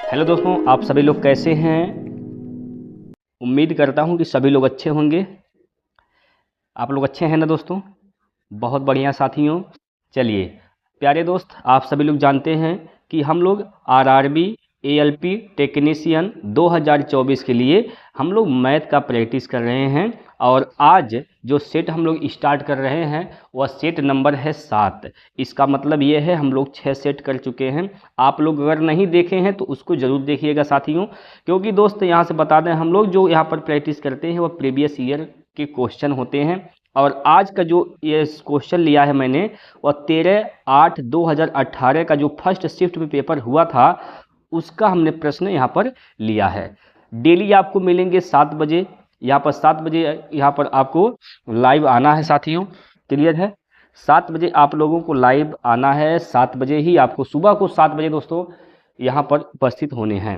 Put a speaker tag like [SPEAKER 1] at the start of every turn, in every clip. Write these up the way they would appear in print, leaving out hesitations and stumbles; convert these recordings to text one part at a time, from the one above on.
[SPEAKER 1] Hello दोस्तों, आप सभी लोग कैसे हैं। उम्मीद करता हूं कि सभी लोग अच्छे होंगे। आप लोग अच्छे हैं ना दोस्तों। बहुत बढ़िया साथियों। चलिए प्यारे दोस्त, आप सभी लोग जानते हैं कि हम लोग आरआरबी एएलपी टेक्नीशियन 2024 के लिए हम लोग मैथ का प्रैक्टिस कर रहे हैं। और आज जो सेट हम लोग स्टार्ट कर रहे हैं वह सेट नंबर है 7। इसका मतलब ये है हम लोग 6 सेट कर चुके हैं। आप लोग अगर नहीं देखे हैं तो उसको ज़रूर देखिएगा साथियों, क्योंकि दोस्त यहाँ से बता दें, हम लोग जो यहाँ पर प्रैक्टिस करते हैं वह प्रीवियस ईयर के क्वेश्चन होते हैं। और आज का जो ये क्वेश्चन लिया है मैंने, वह 13/8/2018 का जो फर्स्ट शिफ्ट में पेपर हुआ था उसका हमने प्रश्न यहाँ पर लिया है। डेली आपको मिलेंगे 7 बजे, यहाँ पर 7 बजे यहाँ पर आपको लाइव आना है साथियों। क्लियर है। 7 बजे आप लोगों को लाइव आना है। 7 बजे ही आपको, सुबह को 7 बजे दोस्तों यहाँ पर उपस्थित होने हैं।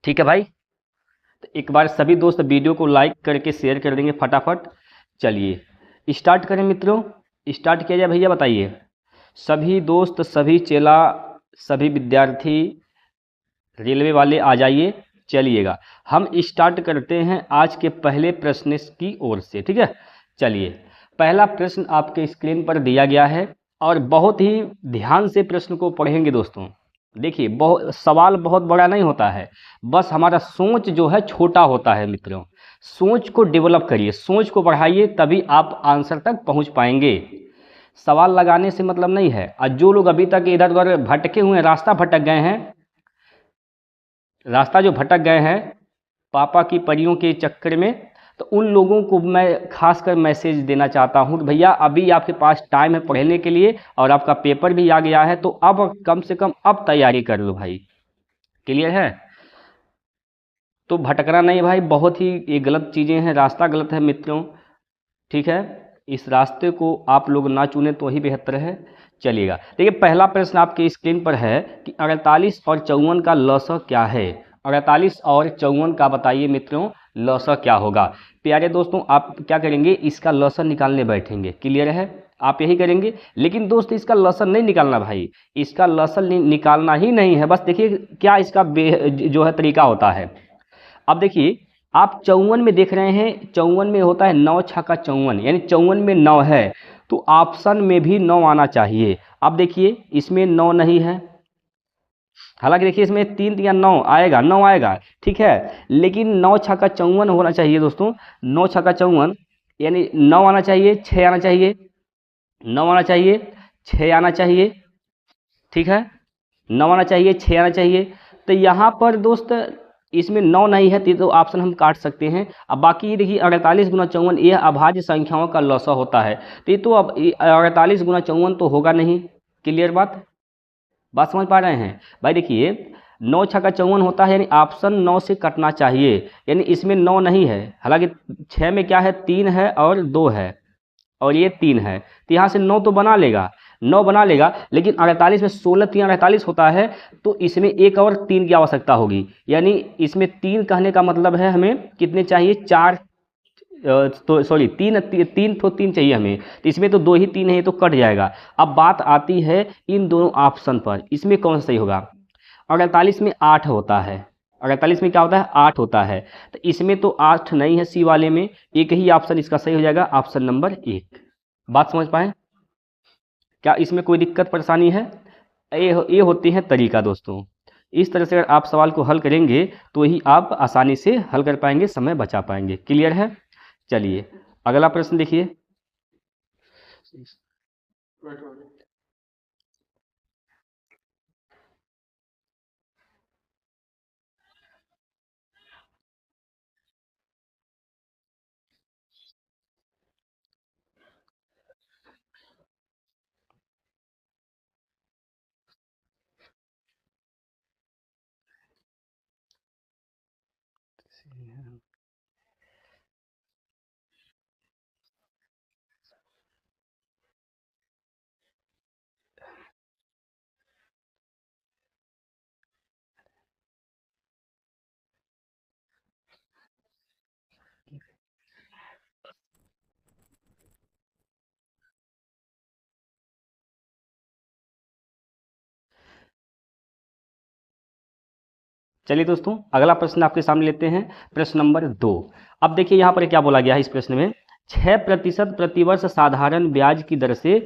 [SPEAKER 1] ठीक है भाई। तो एक बार सभी दोस्त वीडियो को लाइक करके शेयर कर देंगे फटाफट। चलिए स्टार्ट करें मित्रों। स्टार्ट किया जाए भैया, बताइए। सभी दोस्त, सभी चेला, सभी विद्यार्थी, रेलवे वाले आ जाइए। चलिएगा हम स्टार्ट करते हैं आज के पहले प्रश्न की ओर से। ठीक है। चलिए पहला प्रश्न आपके स्क्रीन पर दिया गया है और बहुत ही ध्यान से प्रश्न को पढ़ेंगे दोस्तों। देखिए, बहुत सवाल बहुत बड़ा नहीं होता है, बस हमारा सोच जो है छोटा होता है मित्रों। सोच को डेवलप करिए, सोच को बढ़ाइए, तभी आप आंसर तक पहुंच पाएंगे। सवाल लगाने से मतलब नहीं है। और जो लोग अभी तक इधर उधर भटके हुए हैं, रास्ता भटक गए हैं, रास्ता जो भटक गए हैं पापा की परियों के चक्कर में, तो उन लोगों को मैं खासकर मैसेज देना चाहता हूं कि भैया अभी आपके पास टाइम है पढ़ने के लिए और आपका पेपर भी आ गया है, तो अब कम से कम अब तैयारी कर लो भाई। क्लियर है। तो भटकना नहीं भाई, बहुत ही ये गलत चीज़ें हैं, रास्ता गलत है मित्रों। ठीक है। इस रास्ते को आप लोग ना चुने तो ही बेहतर है। चलिएगा देखिए, पहला प्रश्न आपके स्क्रीन पर है कि 48 और 54 का लसा क्या है। 48 और 54 का बताइए मित्रों लसा क्या होगा। प्यारे दोस्तों, आप क्या करेंगे, इसका लसन निकालने बैठेंगे। क्लियर है। आप यही करेंगे। लेकिन दोस्त इसका लसन नहीं निकालना भाई, इसका लसन निकालना ही नहीं है। बस देखिए क्या इसका जो है तरीका होता है। अब देखिए, आप 54 में देख रहे हैं, 54 में होता है 9 छक्का 54, यानी 54 में 9 है, तो ऑप्शन में भी 9 आना चाहिए। अब देखिए इसमें 9 नहीं है, हालांकि देखिए इसमें 3 या 9 आएगा, 9 आएगा। ठीक है। लेकिन 9 छक्का 54 होना चाहिए दोस्तों। 9 छक्का 54 यानी 9 आना चाहिए, 6 आना चाहिए, 9 आना चाहिए, 6 आना चाहिए। ठीक है। 9 आना चाहिए, 6 आना चाहिए। तो यहाँ पर दोस्त इसमें 9 नहीं है, तो ऑप्शन हम काट सकते हैं। अब बाकी ये देखिए 48 × 54 यह अभाज्य संख्याओं का लसा होता है, तो ये तो अब 48 × 54 तो होगा नहीं। क्लियर बात समझ पा रहे हैं भाई। देखिए 9 छक्का 54 होता है, यानी ऑप्शन 9 से कटना चाहिए, यानी इसमें 9 नहीं है। हालांकि 6 में क्या है, 3 है और 2 है, और ये 3 है, तो यहाँ से 9 तो बना लेगा, 9 बना लेगा। लेकिन 48 में 16 3 48 होता है, तो इसमें एक और 3 की आवश्यकता होगी। यानी इसमें 3 कहने का मतलब है हमें कितने चाहिए, 4, तो सॉरी 3 तो 3 चाहिए हमें, तो इसमें तो 2 ही 3 है, तो कट जाएगा। अब बात आती है इन दोनों ऑप्शन पर, इसमें कौन सा सही होगा। 48 में 8 होता है, 48 में क्या होता है, 8 होता है, तो इसमें तो 8 नहीं है, सी वाले में एक ही ऑप्शन इसका सही हो जाएगा, ऑप्शन नंबर 1। बात समझ पाए। क्या इसमें कोई दिक्कत परेशानी है। ये होती है तरीका दोस्तों। इस तरह से अगर आप सवाल को हल करेंगे तो ही आप आसानी से हल कर पाएंगे, समय बचा पाएंगे। क्लियर है। चलिए अगला प्रश्न देखिए। चलिए दोस्तों, अगला प्रश्न आपके सामने लेते हैं, प्रश्न नंबर 2। अब देखिए यहाँ पर क्या बोला गया है इस प्रश्न में, 6% प्रतिवर्ष साधारण ब्याज की दर से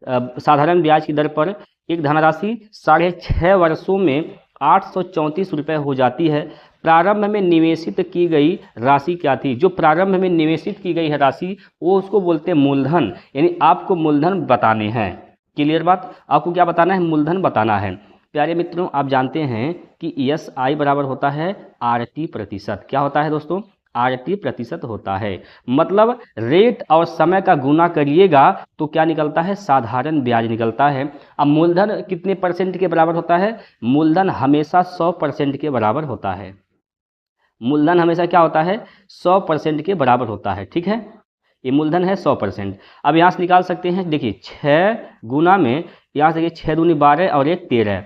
[SPEAKER 1] साधारण ब्याज की दर पर एक धनराशि 6.5 वर्षों में 834 रुपये हो जाती है। प्रारंभ में निवेशित की गई राशि क्या थी? जो प्रारंभ में निवेशित की गई है राशि, वो उसको बोलते हैं मूलधन, यानी आपको मूलधन बताने हैं। क्लियर बात? आपको क्या बताना है? मूलधन बताना है। प्यारे मित्रों, आप जानते हैं कि ESI बराबर होता है RT प्रतिशत। क्या होता है दोस्तों? RT प्रतिशत होता है। मतलब रेट और समय का गुना करिएगा तो क्या निकलता है? साधारण ब्याज निकलता है। अब मूलधन कितने परसेंट के बराबर होता है? मूलधन हमेशा 100% के बराबर होता है। मूलधन हमेशा क्या होता है? 100% के बराबर होता है। ठीक है, ये मूलधन है 100%। अब यहाँ से निकाल सकते हैं, देखिए 6 गुना में, यहाँ से 6 दूनी 12 और 1 13,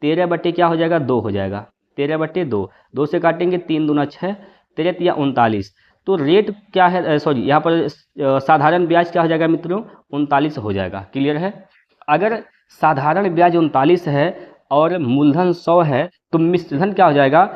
[SPEAKER 1] 13 बट्टे क्या हो जाएगा? 2 हो जाएगा, 13 बट्टे 2, 2 से काटेंगे 3 दूना 6, 13 या 39। तो रेट क्या है, सॉरी यहाँ पर साधारण ब्याज क्या हो जाएगा मित्रों? 39 हो जाएगा। क्लियर है? अगर साधारण ब्याज 39 है और मूलधन 100 है तो मिश्रधन क्या हो जाएगा?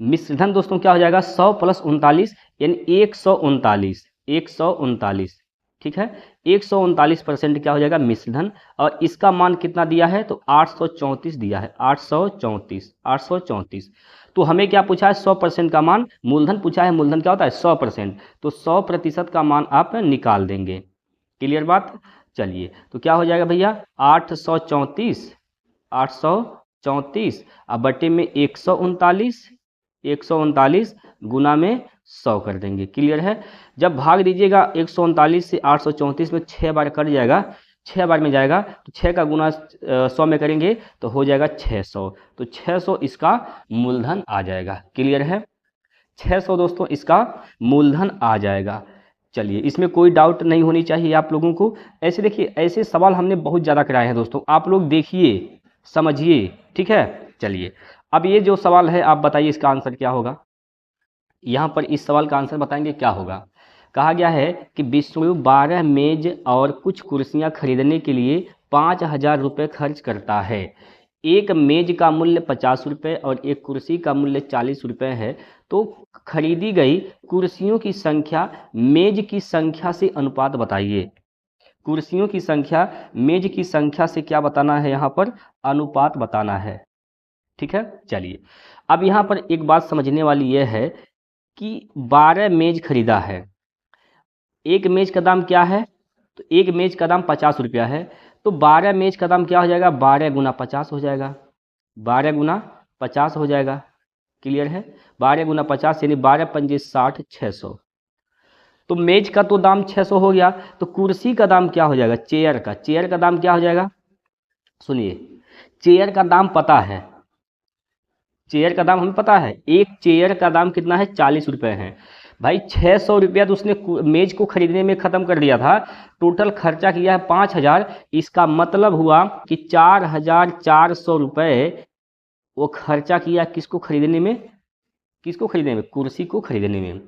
[SPEAKER 1] मिश्रधन दोस्तों क्या हो जाएगा? 100 + 39 यानी 139, 139। ठीक है, 139% क्या हो जाएगा? मिश्रधन। और इसका मान कितना दिया है? तो 834 दिया है, 834, 834। तो हमें क्या पूछा है? 100% का मान। मूलधन पूछा है, मूलधन क्या होता है? 100%। तो 100% का मान आप निकाल देंगे। क्लियर बात? चलिए, तो क्या हो जाएगा भैया? 834, 834 अब बटे में 139, 139 गुना में 100 कर देंगे। क्लियर है? जब भाग दीजिएगा 139 से 834 में 6 बार कट जाएगा, 6 बार में जाएगा तो 6 का गुना 100 में करेंगे तो हो जाएगा 600। तो 600 इसका मूलधन आ जाएगा। क्लियर है? 600 दोस्तों इसका मूलधन आ जाएगा। चलिए, इसमें कोई डाउट नहीं होनी चाहिए आप लोगों को। ऐसे देखिए, ऐसे सवाल हमने बहुत ज़्यादा कराए हैं दोस्तों, आप लोग देखिए, समझिए। ठीक है, चलिए अब ये जो सवाल है आप बताइए इसका आंसर क्या होगा। यहाँ पर इस सवाल का आंसर बताएंगे क्या होगा। कहा गया है कि विष्णु 12 मेज और कुछ कुर्सियाँ खरीदने के लिए 5000 रुपये खर्च करता है। एक मेज का मूल्य 50 रुपये और एक कुर्सी का मूल्य 40 रुपये है। तो खरीदी गई कुर्सियों की संख्या मेज की संख्या से अनुपात बताइए। कुर्सियों की संख्या मेज की संख्या से क्या बताना है? यहाँ पर अनुपात बताना है। ठीक है, चलिए अब यहाँ पर एक बात समझने वाली यह है कि 12 मेज खरीदा है। एक मेज का दाम क्या है? तो एक मेज का दाम 50 रुपया है। तो 12 मेज का दाम क्या हो जाएगा? 12 गुना 50 हो जाएगा, 12 गुना 50 हो जाएगा। क्लियर है? 12 गुना 50 यानी 12 पंजे 60, 600। तो मेज का तो दाम 600 हो गया, तो कुर्सी का दाम क्या हो जाएगा? चेयर का, चेयर का दाम क्या हो जाएगा? सुनिए, चेयर का दाम पता है, चेयर का दाम हमें पता है। एक चेयर का दाम कितना है? 40 रुपये है। भाई 600 रुपया तो उसने मेज को खरीदने में ख़त्म कर दिया था, टोटल खर्चा किया है 5000। इसका मतलब हुआ कि 4400 रुपये वो खर्चा किया किसको खरीदने में? किसको खरीदने में? कुर्सी को खरीदने में।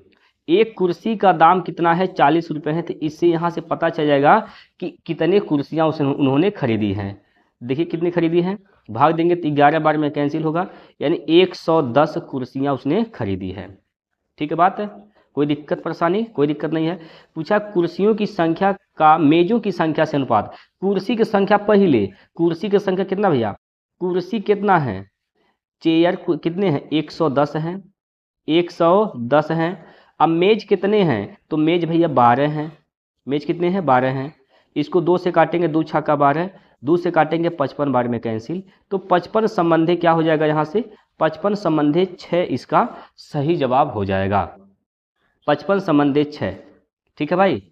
[SPEAKER 1] एक कुर्सी का दाम कितना है? 40 रुपये है। तो इससे यहाँ से पता चल जाएगा कि कितने कुर्सियाँ उन्होंने खरीदी हैं। देखिए कितनी खरीदी हैं, भाग देंगे तो 11 बार में कैंसिल होगा, यानी 110 कुर्सियाँ उसने खरीदी है। ठीक है बात है? कोई दिक्कत परेशानी? कोई दिक्कत नहीं है। पूछा कुर्सियों की संख्या का मेजों की संख्या से अनुपात। कुर्सी की संख्या पहले, कुर्सी की संख्या कितना भैया? कुर्सी कितना है? चेयर कितने हैं? 110 हैं, 110 हैं। अब मेज कितने हैं? तो मेज भैया 12 हैं। मेज कितने हैं? 12 हैं। इसको 2 से काटेंगे, 2 छक्का 12, 2 से काटेंगे 55 बार में कैंसिल। तो 55 संबंधी क्या हो जाएगा यहाँ से? 55 संबंधी 6 इसका सही जवाब हो जाएगा। 55 संबंधी 6। ठीक है भाई,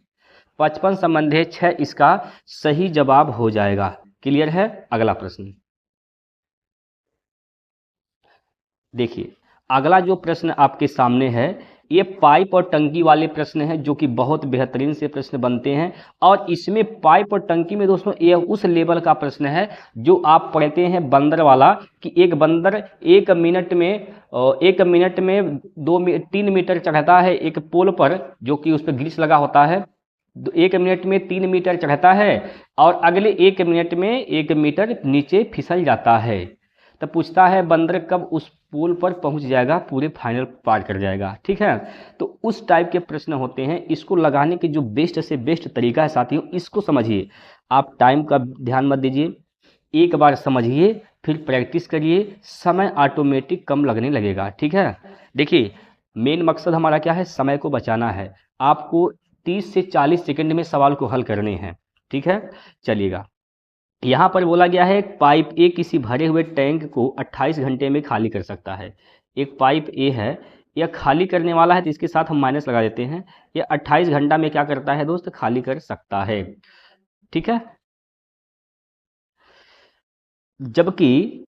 [SPEAKER 1] 55 संबंधी 6 इसका सही जवाब हो जाएगा। क्लियर है? अगला प्रश्न देखिए, अगला जो प्रश्न आपके सामने है ये पाइप और टंकी वाले प्रश्न हैं, जो कि बहुत बेहतरीन से प्रश्न बनते हैं। और इसमें पाइप और टंकी में दोस्तों ये उस लेवल का प्रश्न है जो आप पढ़ते हैं बंदर वाला, कि एक बंदर 1 मिनट में 3 मीटर चढ़ता है एक पोल पर, जो कि उस पर ग्रीस लगा होता है। 1 मिनट में 3 मीटर चढ़ता है और अगले 1 मिनट में 1 मीटर नीचे फिसल जाता है। तो पूछता है बंदर कब उस पुल पर पहुंच जाएगा, पूरे फाइनल पार कर जाएगा। ठीक है, तो उस टाइप के प्रश्न होते हैं। इसको लगाने की जो बेस्ट से बेस्ट तरीका है साथियों, इसको समझिए। आप टाइम का ध्यान मत दीजिए, एक बार समझिए फिर प्रैक्टिस करिए, समय ऑटोमेटिक कम लगने लगेगा। ठीक है, देखिए मेन मकसद हमारा क्या है, समय को बचाना है। आपको 30 से 40 सेकंड में सवाल को हल करने हैं। ठीक है, चलिएगा। यहाँ पर बोला गया है एक पाइप ए किसी भरे हुए टैंक को 28 घंटे में खाली कर सकता है। एक पाइप ए है, यह खाली करने वाला है, तो इसके साथ हम माइनस लगा देते हैं। यह 28 घंटा में क्या करता है दोस्त, खाली कर सकता है। ठीक है, जबकि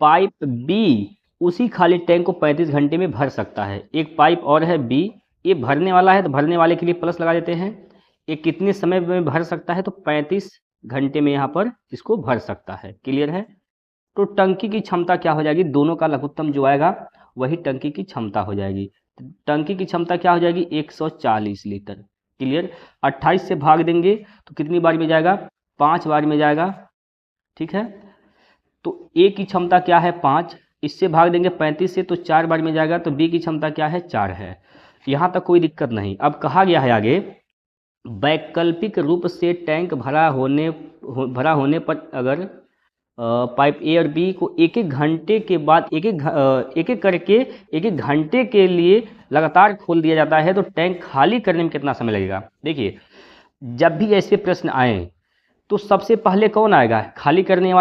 [SPEAKER 1] पाइप बी उसी खाली टैंक को 35 घंटे में भर सकता है। एक पाइप और है बी, ये भरने वाला है, तो भरने वाले के लिए प्लस लगा देते हैं। ये कितने समय में भर सकता है, तो 35 घंटे में यहाँ पर इसको भर सकता है। क्लियर है, तो टंकी की क्षमता क्या हो जाएगी, दोनों का लघुत्तम जो आएगा वही टंकी की क्षमता हो जाएगी। टंकी की क्षमता क्या हो जाएगी, 140 लीटर। क्लियर, 28 से भाग देंगे तो कितनी बार में जाएगा, 5 बार में जाएगा। ठीक है, तो ए की क्षमता क्या है 5, इससे भाग देंगे 35 से तो 4 बार में जाएगा, तो बी की क्षमता क्या है 4 है। यहाँ तक कोई दिक्कत नहीं। अब कहा गया है आगे, वैकल्पिक रूप से टैंक भरा होने पर अगर पाइप ए और बी को एक एक घंटे के बाद एक एक करके एक एक घंटे के लिए लगातार खोल दिया जाता है, तो टैंक खाली करने में कितना समय लगेगा। देखिए जब भी ऐसे प्रश्न आए तो सबसे पहले कौन आएगा, खाली करने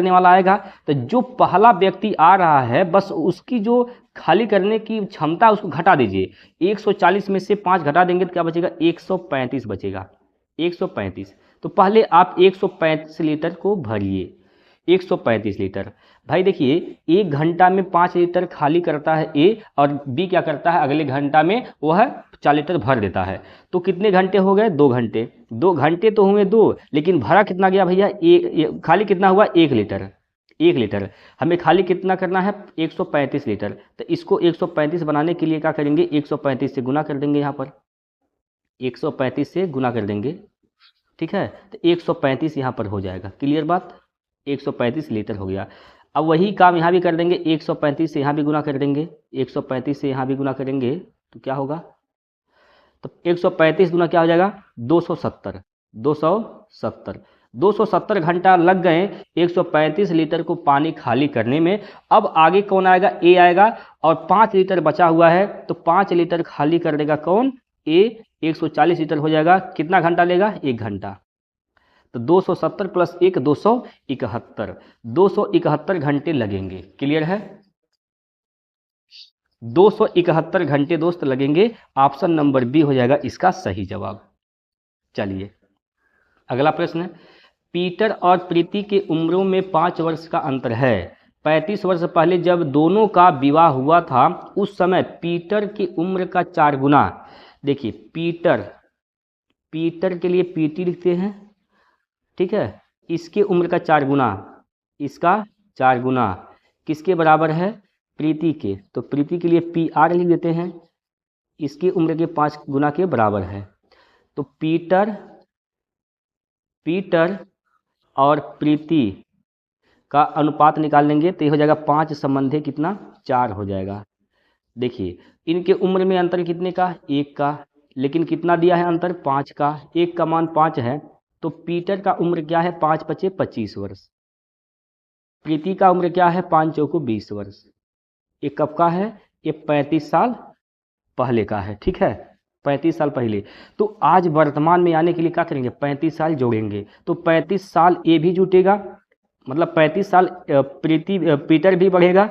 [SPEAKER 1] वाला आएगा। तो जो पहला व्यक्ति आ रहा है बस उसकी जो खाली करने की क्षमता उसको घटा दीजिए। 140 में से 5 घटा देंगे तो क्या बचेगा, 135 बचेगा। 135, तो पहले आप 135 लीटर को भरिए। 135 लीटर, भाई देखिए 1 घंटा में 5 लीटर खाली करता है ए, और बी क्या करता है अगले घंटा में वह 4 लीटर भर देता है। तो कितने घंटे हो गए, 2 घंटे। 2 घंटे तो हुए 2, लेकिन भरा कितना गया भैया, खाली कितना हुआ, 1 लीटर। 1 लीटर हमें खाली कितना करना है, 135 लीटर। तो इसको 135 बनाने के लिए क्या करेंगे, 135 से गुना कर देंगे। यहाँ पर 135 से गुना कर देंगे। ठीक है, तो 135 यहाँ पर हो जाएगा। क्लियर बात, 135 लीटर हो गया। अब वही काम यहाँ भी कर देंगे, 135 से यहाँ भी गुना कर देंगे, 135 से यहाँ भी गुना करेंगे तो क्या होगा, तो 135 गुना क्या हो जाएगा, 270। 270 घंटा लग गए 135 लीटर को पानी खाली करने में। अब आगे कौन आएगा, ए आएगा, और 5 लीटर बचा हुआ है, तो 5 लीटर खाली कर देगा कौन, ए। 140 लीटर हो जाएगा, कितना घंटा लेगा, 1 घंटा। तो 270 प्लस 1 271, 271 घंटे लगेंगे। क्लियर है, 271 घंटे दोस्त लगेंगे। ऑप्शन नंबर बी हो जाएगा इसका सही जवाब। चलिए अगला प्रश्न है, पीटर और प्रीति के उम्रों में 5 वर्ष का अंतर है। 35 वर्ष पहले जब दोनों का विवाह हुआ था उस समय पीटर की उम्र का 4 गुना। देखिए पीटर के लिए पीटी लिखते हैं, ठीक है, इसके उम्र का 4 गुना, इसका 4 गुना किसके बराबर है, प्रीति के। तो प्रीति के लिए पी आर लिख देते हैं, इसकी उम्र के 5 गुना के बराबर है। तो पीटर और प्रीति का अनुपात निकाल लेंगे तो ये हो जाएगा 5 संबंधे कितना, 4 हो जाएगा। देखिए इनके उम्र में अंतर कितने का, 1 का, लेकिन कितना दिया है अंतर, 5 का। 1 का मान 5 है, तो पीटर का उम्र क्या है, 5 × 5 = 25 वर्ष। प्रीति का उम्र क्या है, 5 × 4 = 20 वर्ष। ये कब का है, ये 35 साल पहले का है। ठीक है, 35 साल पहले। तो आज वर्तमान में आने के लिए क्या करेंगे, 35 साल जोड़ेंगे, तो 35 साल ए भी जुटेगा, मतलब 35 साल पीटर भी बढ़ेगा,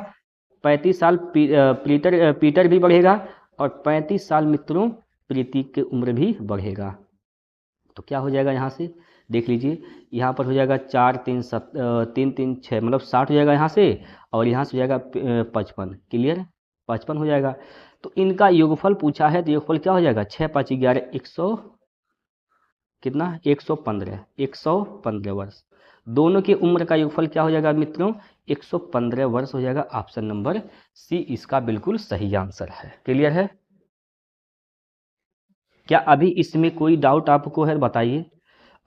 [SPEAKER 1] 35 साल पीटर भी बढ़ेगा, और 35 साल मित्रों प्रीति की उम्र भी बढ़ेगा। तो क्या हो जाएगा, यहाँ से देख लीजिए, यहाँ पर हो जाएगा 4 3 3 6, मतलब 60 हो जाएगा यहाँ से, और यहाँ से हो जाएगा 55। क्लियर, 55 हो जाएगा। तो इनका योगफल पूछा है, तो योगफल क्या हो जाएगा, 6 × 5 = 11, 100 कितना, 115 वर्ष। दोनों की उम्र का योगफल क्या हो जाएगा मित्रों, 115 वर्ष हो जाएगा। ऑप्शन नंबर सी इसका बिल्कुल सही आंसर है। क्लियर है, क्या अभी इसमें कोई डाउट आपको है, बताइए।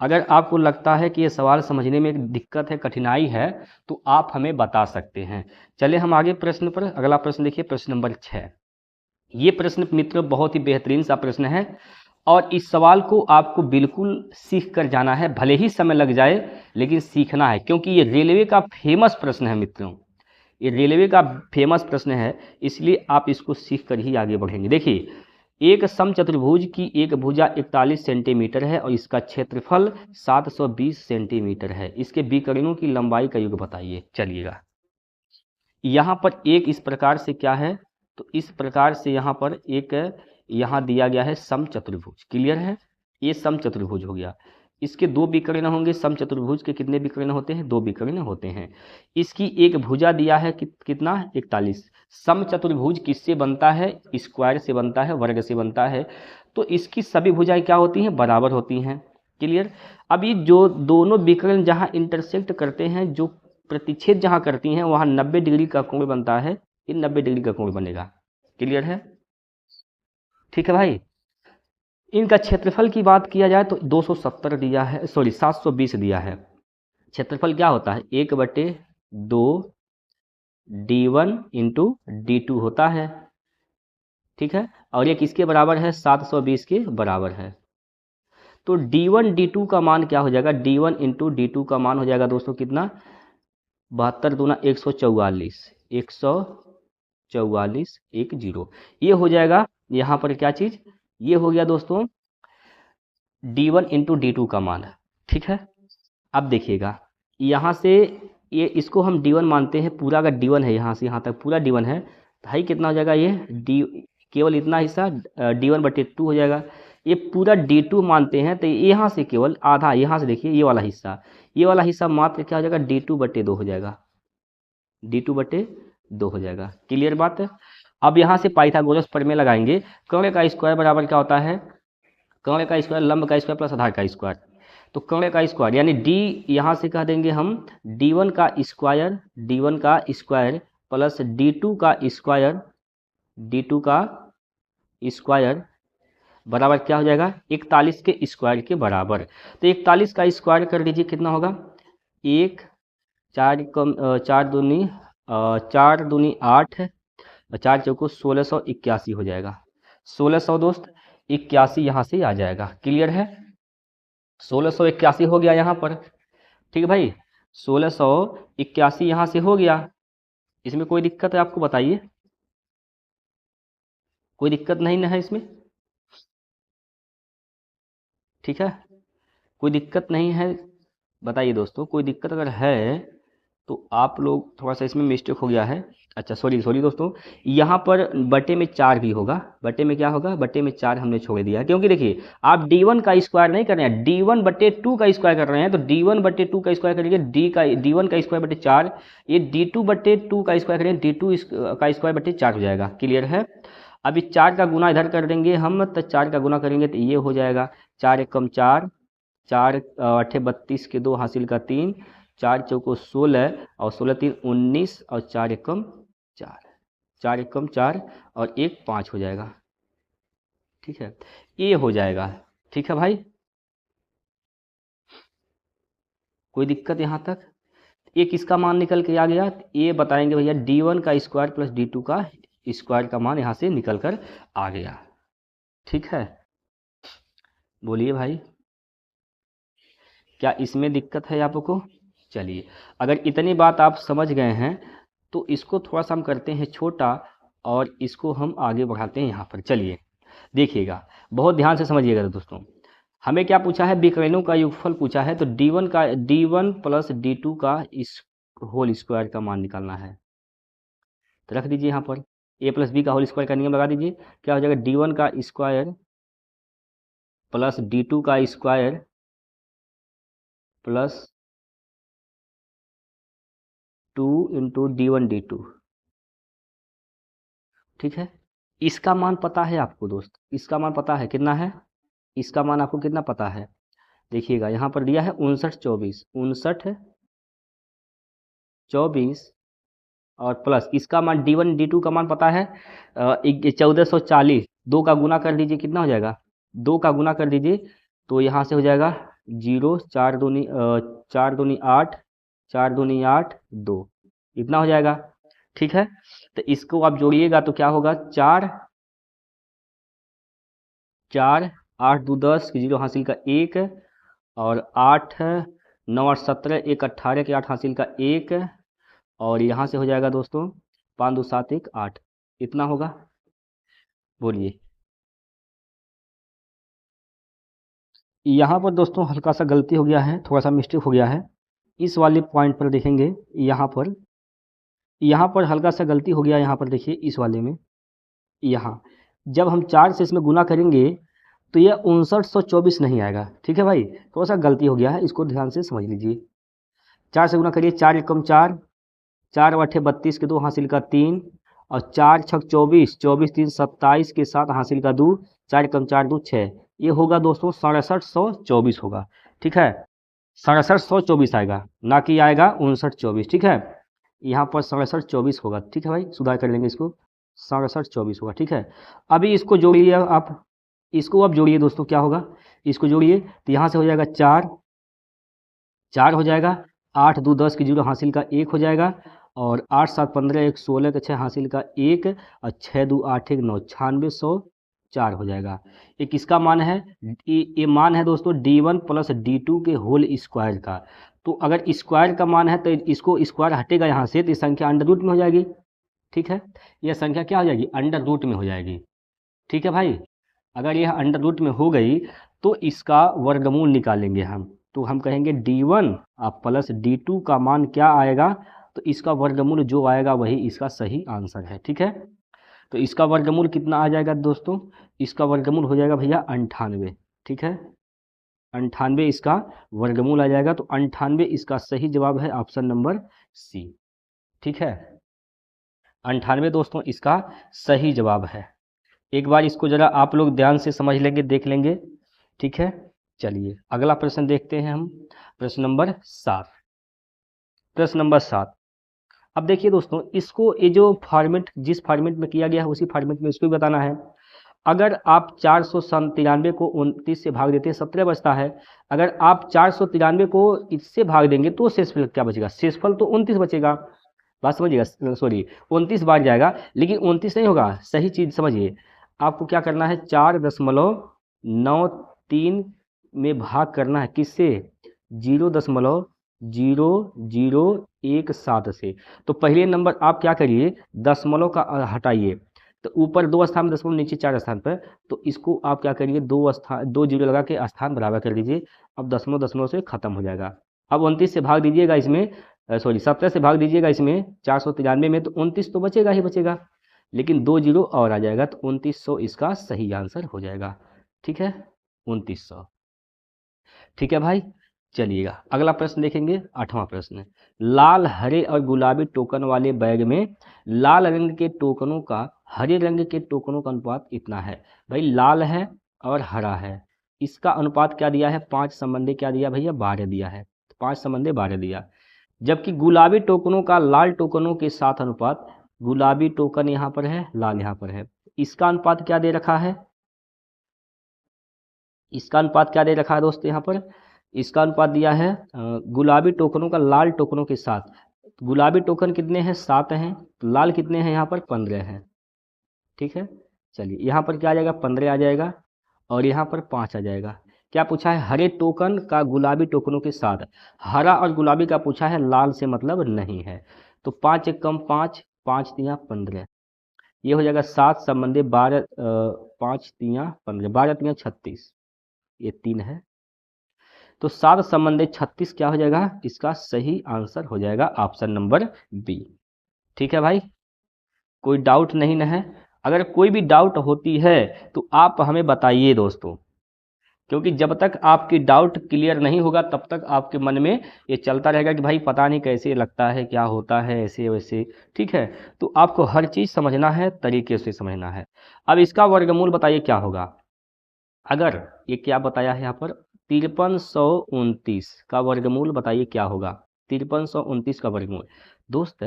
[SPEAKER 1] अगर आपको लगता है कि ये सवाल समझने में एक दिक्कत है, कठिनाई है, तो आप हमें बता सकते हैं। चलिए हम आगे प्रश्न पर, अगला प्रश्न देखिए, प्रश्न नंबर 6। ये प्रश्न मित्रों बहुत ही बेहतरीन सा प्रश्न है और इस सवाल को आपको बिल्कुल सीख कर जाना है, भले ही समय लग जाए लेकिन सीखना है, क्योंकि ये रेलवे का फेमस प्रश्न है मित्रों। ये रेलवे का फेमस प्रश्न है, इसलिए आप इसको सीख कर ही आगे बढ़ेंगे। देखिए, एक समचतुर्भुज की एक भुजा 41 सेंटीमीटर है और इसका क्षेत्रफल 720 सेंटीमीटर है। इसके विकर्णों की लंबाई का योग बताइए। चलिएगा, यहाँ पर एक इस प्रकार से क्या है, तो इस प्रकार से यहाँ पर एक यहाँ दिया गया है समचतुर्भुज। क्लियर है, ये समचतुर्भुज हो गया। इसके दो विकर्ण होंगे। समचतुर्भुज के कितने विकर्ण होते हैं? दो विकर्ण होते हैं। इसकी एक भुजा दिया है कितना? 41। समचतुर्भुज किससे बनता है? स्क्वायर से बनता है, वर्ग से बनता है। तो इसकी सभी भुजाएं क्या होती हैं? बराबर होती हैं। क्लियर। अब ये जो दोनों विकर्ण जहाँ इंटरसेक्ट करते हैं, जो प्रतिच्छेद जहाँ करती हैं, वहाँ 90 डिग्री का कोण बनता है। ये 90 डिग्री का कोण बनेगा। क्लियर है, ठीक है भाई। इनका क्षेत्रफल की बात किया जाए तो 270 दिया है, सॉरी 720 दिया है। क्षेत्रफल क्या होता है? 1/2 d1 इंटू d2 होता है, ठीक है। और ये किसके बराबर है? 720 के बराबर है। तो d1 d2 का मान क्या हो जाएगा? d1 इंटू d2 का मान हो जाएगा दोस्तों कितना? 72 दूना 144, 144 10। ये हो जाएगा यहाँ पर क्या चीज़? ये हो गया दोस्तों d1 इंटू डी का मान, ठीक है। अब देखिएगा, यहाँ से ये इसको हम d1 मानते हैं। पूरा अगर d1 है, यहाँ से यहाँ तक पूरा d1 है, भाई कितना हो जाएगा? ये d केवल इतना हिस्सा d1/2 हो जाएगा। ये पूरा d2 मानते हैं तो यहाँ से केवल आधा, यहाँ से देखिए ये वाला हिस्सा, ये वाला हिस्सा मात्र क्या हो जाएगा? d2/2 हो जाएगा, d2/2 हो जाएगा। क्लियर बात है। अब यहाँ से पाइथागोरस प्रमेय लगाएंगे। कर्ण का स्क्वायर बराबर क्या होता है? कर्ण का स्क्वायर लंब का स्क्वायर प्लस आधार का स्क्वायर। तो कर्ण का स्क्वायर यानी d, यहाँ से कह देंगे हम d1 का स्क्वायर, d1 का स्क्वायर प्लस d2 का स्क्वायर, d2 का स्क्वायर बराबर क्या हो जाएगा? 41 के स्क्वायर के बराबर। तो 41 का स्क्वायर कर दीजिए, कितना होगा? 1 4 कम 4 दूनी 4 दूनी 8, 4 चौको 1681 हो जाएगा। 1600 दोस्त 81 यहाँ से आ जाएगा। क्लियर है, 1681 हो गया यहाँ पर, ठीक है भाई। 1681 यहाँ से हो गया। इसमें कोई दिक्कत है आपको? बताइए, कोई दिक्कत नहीं ना है इसमें? ठीक है, कोई दिक्कत नहीं है? बताइए दोस्तों, कोई दिक्कत अगर है तो आप लोग, थोड़ा सा इसमें मिस्टेक हो गया है। अच्छा सॉरी सॉरी दोस्तों, यहाँ पर बटे में 4 भी होगा। बटे में क्या होगा? बटे में 4 हमने छोड़ दिया, क्योंकि देखिए आप d1 का स्क्वायर नहीं कर रहे हैं, d1/2 का स्क्वायर कर रहे हैं। तो d1/2 का स्क्वायर करेंगे, d1 का स्क्वायर बटे 4, ये d2/2 का स्क्वायर करेंगे, d2 का स्क्वायर बटे 4 हो जाएगा। क्लियर है। अभी 4 का गुना इधर कर देंगे हम, तो 4 का गुना करेंगे तो ये हो जाएगा 4 एकम 4, 4 8 32 के 2 हासिल का 3, 4 चौको 16 और 16 3 19 और 4 एकम 4, 4 एकम 4 और 1 5 हो जाएगा। ठीक है, ये हो जाएगा। ठीक है भाई, कोई दिक्कत यहाँ तक? ये किसका मान निकल के आ गया? ये बताएंगे भैया d1 का स्क्वायर प्लस d2 का स्क्वायर का मान यहाँ से निकल कर आ गया। ठीक है, बोलिए भाई, क्या इसमें दिक्कत है आपको? चलिए, अगर इतनी बात आप समझ गए हैं तो इसको थोड़ा सा हम करते हैं छोटा और इसको हम आगे बढ़ाते हैं यहाँ पर। चलिए देखिएगा, बहुत ध्यान से समझिएगा दोस्तों। हमें क्या पूछा है? विकर्णों का योगफल पूछा है। तो d1 प्लस d2 का इस होल स्क्वायर का मान निकालना है। तो रख दीजिए यहाँ पर a प्लस बी का होल स्क्वायर का नियम लगा दीजिए। क्या हो जाएगा? d1 का स्क्वायर प्लस d2 का square plus 2 into d1 d2। ठीक है, इसका मान पता है आपको दोस्त? इसका मान पता है कितना है? इसका मान आपको कितना पता है? देखिएगा, यहाँ पर दिया है 59 24, 59 24 और प्लस इसका मान d1 d2 का मान पता है 1440। 2 का गुना कर दीजिए, कितना हो जाएगा? 2 का गुना कर दीजिए तो यहाँ से हो जाएगा 0, 4 दूनी 8, 4 दूनी 8, 2, इतना हो जाएगा। ठीक है, तो इसको आप जोड़िएगा तो क्या होगा, 4 4 8 2 10 जीरो हासिल का 1, और 8 9 8 17 1 18 के 8 हासिल का 1, और यहाँ से हो जाएगा दोस्तों 5 2 7 1 8, इतना होगा। बोलिए, यहाँ पर दोस्तों हल्का सा गलती हो गया है, थोड़ा सा मिस्टेक हो गया है। इस वाले पॉइंट पर देखेंगे, यहाँ पर हल्का सा गलती हो गया। यहाँ पर देखिए इस वाले में, यहाँ जब हम 4 से इसमें गुना करेंगे तो यह 5924 नहीं आएगा। ठीक है भाई, थोड़ा सा गलती हो गया है, इसको ध्यान से समझ लीजिए। 4 से गुना करिए, 4 एकम 4, 4 अठे 32 के 2 हासिल का 3, और 4 छक 24, 24 3 27 के 7 हासिल का 2, 4 एकम 4 2 6, ये होगा दोस्तों 6724 होगा। ठीक है, 6724 आएगा, ना कि आएगा 5924। ठीक है, यहाँ पर 6724 होगा। ठीक है भाई, सुधार कर लेंगे इसको, 6724 होगा। ठीक है, अभी इसको जोड़िए आप, इसको अब जोड़िए दोस्तों, क्या होगा, इसको जोड़िए तो यहाँ से हो जाएगा 4 4 हो जाएगा, 8 2 10 की 0 हासिल का 1 हो जाएगा, और 8 7 15 1 16 के 6 हासिल का 1, और 6 2 8 1 9 9604 हो जाएगा। ये किसका मान है, ये मान है दोस्तों D1 प्लस D2 के होल स्क्वायर का। तो अगर स्क्वायर का मान है तो इसको स्क्वायर हटेगा यहाँ से, तो ये संख्या अंडर रूट में हो जाएगी। ठीक है, यह संख्या क्या हो जाएगी, अंडर रूट में हो जाएगी। ठीक है भाई, अगर यह अंडर रूट में हो गई तो इसका वर्गमूल निकालेंगे हम, तो हम कहेंगे D1 प्लस D2 का मान क्या आएगा, तो इसका वर्गमूल जो आएगा वही इसका सही आंसर है। ठीक है, तो इसका वर्गमूल कितना आ जाएगा दोस्तों, इसका वर्गमूल हो जाएगा भैया 98। ठीक है, 98 इसका वर्गमूल आ जाएगा, तो 98 इसका सही जवाब है ऑप्शन नंबर सी। ठीक है, 98 दोस्तों इसका सही जवाब है। एक बार इसको जरा आप लोग ध्यान से समझ लेंगे, देख लेंगे। ठीक है, चलिए अगला प्रश्न देखते हैं हम, प्रश्न नंबर 7। प्रश्न नंबर 7, अब देखिए दोस्तों, इसको ये जो फॉर्मेट जिस फॉर्मेट में किया गया है उसी फॉर्मेट में इसको भी बताना है। अगर आप 493 को 29 से भाग देते हैं 17 बचता है। अगर आप 493 को इससे भाग देंगे तो शेषफल क्या बचेगा, शेषफल तो 29 बचेगा। बात समझिएगा, सॉरी 29 बार जाएगा, लेकिन 29 नहीं होगा। सही चीज़ समझिए, आपको क्या करना है, 4.93 में भाग करना है, किससे, 0.0017 से। तो पहले नंबर आप क्या करिए, दशमलव का हटाइए, तो ऊपर 2 स्थान दशमलव, नीचे 4 स्थान पर, तो इसको आप क्या करिए, 2 जीरो लगा के स्थान बराबर कर दीजिए। अब दशमलव दशमलव से खत्म हो जाएगा। अब 29 से भाग दीजिएगा इसमें, सॉरी 17 से भाग दीजिएगा इसमें 493 में, तो 29 तो बचेगा ही बचेगा, लेकिन 2 जीरो और आ जाएगा, तो 2900 इसका सही आंसर हो जाएगा। ठीक है, 2900। ठीक है भाई, चलिएगा अगला प्रश्न देखेंगे, 8वां प्रश्न। लाल हरे और गुलाबी टोकन वाले बैग में लाल रंग के टोकनों का हरे रंग के टोकनों का अनुपात इतना है। भाई लाल है और हरा है, इसका अनुपात क्या दिया है, 5 संबंधी क्या दिया भैया, 12 दिया है, 5 संबंधी 12 दिया। जबकि गुलाबी टोकनों का लाल टोकनों के साथ अनुपात, गुलाबी टोकन यहाँ पर है, लाल यहाँ पर है, इसका अनुपात क्या दे रखा है, इसका अनुपात क्या दे रखा है दोस्तों, यहाँ पर इसका अनुपात दिया है गुलाबी टोकनों का लाल टोकनों के साथ। गुलाबी टोकन कितने हैं, 7 हैं, तो लाल कितने हैं यहाँ पर, 15 हैं। ठीक है, चलिए यहाँ पर क्या आ जाएगा, 15 आ जाएगा, और यहाँ पर 5 आ जाएगा। क्या पूछा है, हरे टोकन का गुलाबी टोकनों के साथ। हरा और गुलाबी का पूछा है, लाल से मतलब नहीं है। तो 5 एक कम 5, 5 तिया 15, ये हो जाएगा 7 संबंधी 12, 5 तिया 15, 12 तिया 36, ये 3 है। तो 7 संबंधी 36 क्या हो जाएगा, इसका सही आंसर हो जाएगा ऑप्शन नंबर बी। ठीक है भाई, कोई डाउट नहीं न है। अगर कोई भी डाउट होती है तो आप हमें बताइए दोस्तों, क्योंकि जब तक आपकी डाउट क्लियर नहीं होगा तब तक आपके मन में ये चलता रहेगा कि भाई पता नहीं कैसे लगता है, क्या होता है, ऐसे वैसे। ठीक है, तो आपको हर चीज़ समझना है, तरीके से समझना है। अब इसका वर्गमूल बताइए क्या होगा। अगर ये क्या बताया है यहाँ पर, 5329 का वर्गमूल बताइए क्या होगा, 5329 का वर्गमूल। दोस्त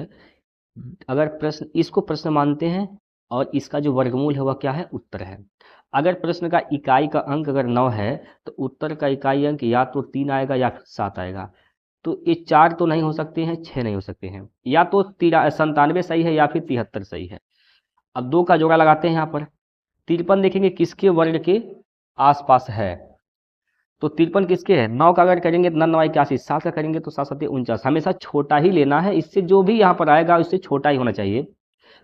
[SPEAKER 1] अगर प्रश्न इसको प्रश्न मानते हैं और इसका जो वर्गमूल है वह क्या है, उत्तर है। अगर प्रश्न का इकाई का अंक अगर 9 है तो उत्तर का इकाई अंक या तो 3 आएगा या 7 आएगा। तो ये 4 तो नहीं हो सकते हैं, 6 नहीं हो सकते हैं, या तो 97 सही है या फिर 73 सही है। अब 2 का जोड़ा लगाते हैं यहाँ पर। 53 देखेंगे किसके वर्ग के आसपास है, तो 53 किसके है, 9 का अगर करेंगे तो 9 81, 7 का करेंगे तो 7 7 49, हमेशा छोटा ही लेना है, इससे जो भी यहाँ पर आएगा उससे छोटा ही होना चाहिए।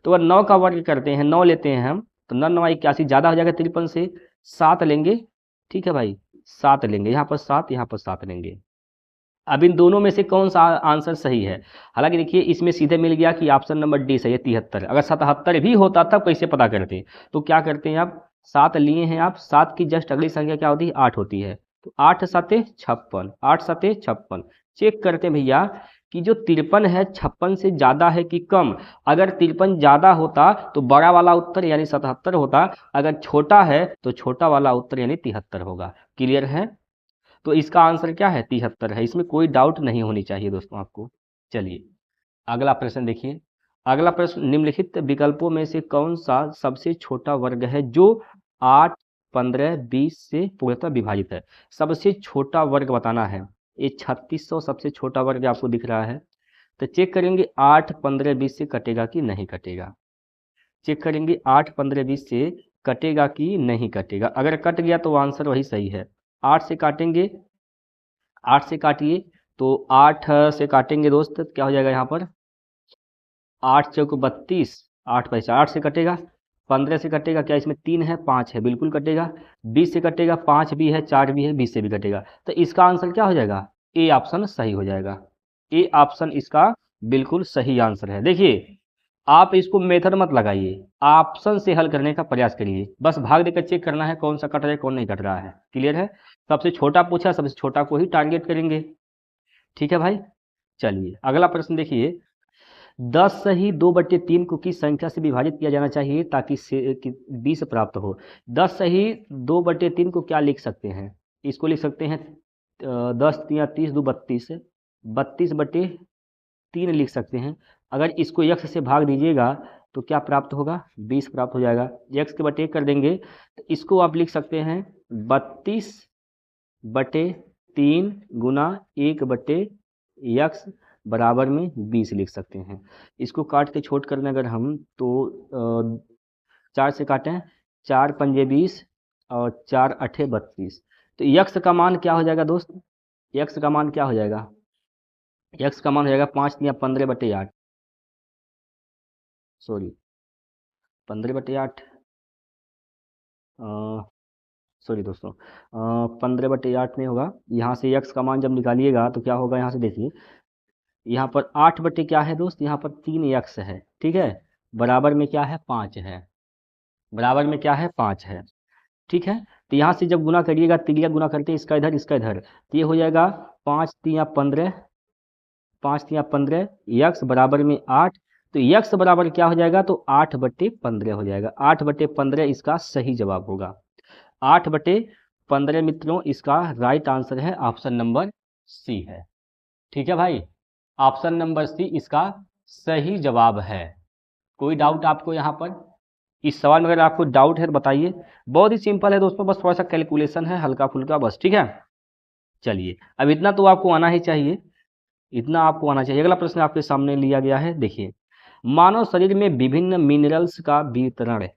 [SPEAKER 1] तो अगर 9 का वर्ग करते हैं, 9 लेते हैं हम, तो 9 81 ज़्यादा हो जाएगा 53 से, 7 लेंगे, ठीक है भाई, 7 लेंगे, यहाँ पर 7, यहाँ पर 7 लेंगे। अब इन दोनों में से कौन सा आंसर सही है, हालांकि देखिए इसमें सीधे मिल गया कि ऑप्शन नंबर डी सही है 73। अगर 77 भी होता तब कैसे पता करते, तो क्या करते हैं आप, 7 लिए हैं आप, 7 की जस्ट अगली संख्या क्या होती है, 8 होती है, तो 8 7 56, 8 7 56। चेक करते हैं भैया कि जो 53 है 56 से ज़्यादा है कि कम। अगर 53 ज़्यादा होता तो बड़ा वाला उत्तर यानी 77 होता, अगर छोटा है तो छोटा वाला उत्तर यानी 73 होगा। क्लियर है, तो इसका आंसर क्या है, 73 है, इसमें कोई डाउट नहीं होनी चाहिए दोस्तों आपको। चलिए अगला प्रश्न देखिए। अगला प्रश्न, निम्नलिखित विकल्पों में से कौन सा सबसे छोटा वर्ग है जो 8 15 20 से पूर्णतः विभाजित है। सबसे छोटा वर्ग बताना है, ये 3600 सबसे छोटा वर्ग आपको दिख रहा है। तो चेक करेंगे 8 15 20 से कटेगा कि नहीं कटेगा, चेक करेंगे 8 15 20 से कटेगा कि नहीं कटेगा। अगर कट गया तो आंसर वही सही है। 8 से काटेंगे, 8 से काटिए, तो 8 से काटेंगे दोस्त, क्या हो जाएगा यहाँ पर, 8 चौक 32, 8 पैसा 8 से कटेगा। 15 से कटेगा, क्या इसमें 3 है 5 है, बिल्कुल कटेगा। 20 से कटेगा, 5 भी है 4 भी है, 20 से भी कटेगा। तो इसका आंसर क्या हो जाएगा, ए ऑप्शन सही हो जाएगा। ए ऑप्शन इसका बिल्कुल सही आंसर है। देखिए आप इसको मेथड मत लगाइए, ऑप्शन से हल करने का प्रयास करिए, बस भाग देकर चेक करना है कौन सा कट रहा है कौन नहीं कट रहा है। क्लियर है, सबसे छोटा पूछा, सबसे छोटा को ही टारगेट करेंगे। ठीक है भाई, चलिए अगला प्रश्न देखिए। 10 सही 2/3 को किस संख्या से विभाजित किया जाना चाहिए ताकि 20 प्राप्त हो। 10 सही 2/3 को क्या लिख सकते हैं, इसको लिख सकते हैं 10 या 30 2 32, 32/3 लिख सकते हैं। अगर इसको x से भाग दीजिएगा तो क्या प्राप्त होगा, 20 प्राप्त हो जाएगा। x के बटे कर देंगे तो इसको आप लिख सकते हैं 32/3 गुना 1/x बराबर में 20 लिख सकते हैं। इसको काट के छोट करने अगर हम तो 4 से काटें, 4 पंजे 20 और 4 अठे 32, तो यक्स का मान क्या हो जाएगा दोस्त, यक्स का मान क्या हो जाएगा, यक्स का मान हो जाएगा 5 या 15/8, सॉरी 15/8, सॉरी दोस्तों 15/8 में होगा। यहाँ से यक्स का मान जब निकालिएगा तो क्या होगा, यहाँ से देखिए, यहाँ पर 8 बटे क्या है दोस्त, यहाँ पर 3 यक्स है, ठीक है, बराबर में क्या है 5 है, बराबर में क्या है 5 है, ठीक है। तो यहाँ से जब गुना करिएगा, तिरिया गुना करते हैं, इसका इधर, तो ये हो जाएगा 5 3 15, 5 3 15, यक्स बराबर में 8, तो यक्स बराबर क्या हो जाएगा, तो 8/15 हो जाएगा। 8/15 इसका सही जवाब होगा। 8/15 मित्रों इसका राइट आंसर है, ऑप्शन नंबर सी है। ठीक है भाई, ऑप्शन नंबर सी इसका सही जवाब है। कोई डाउट आपको यहाँ पर, इस सवाल में अगर आपको डाउट है तो बताइए। बहुत ही सिंपल है दोस्तों, बस थोड़ा सा कैलकुलेशन है हल्का फुल्का बस, ठीक है। चलिए अब इतना तो आपको आना ही चाहिए, इतना आपको आना चाहिए। अगला प्रश्न आपके सामने लिया गया है, देखिए मानव शरीर में विभिन्न मिनरल्स का वितरण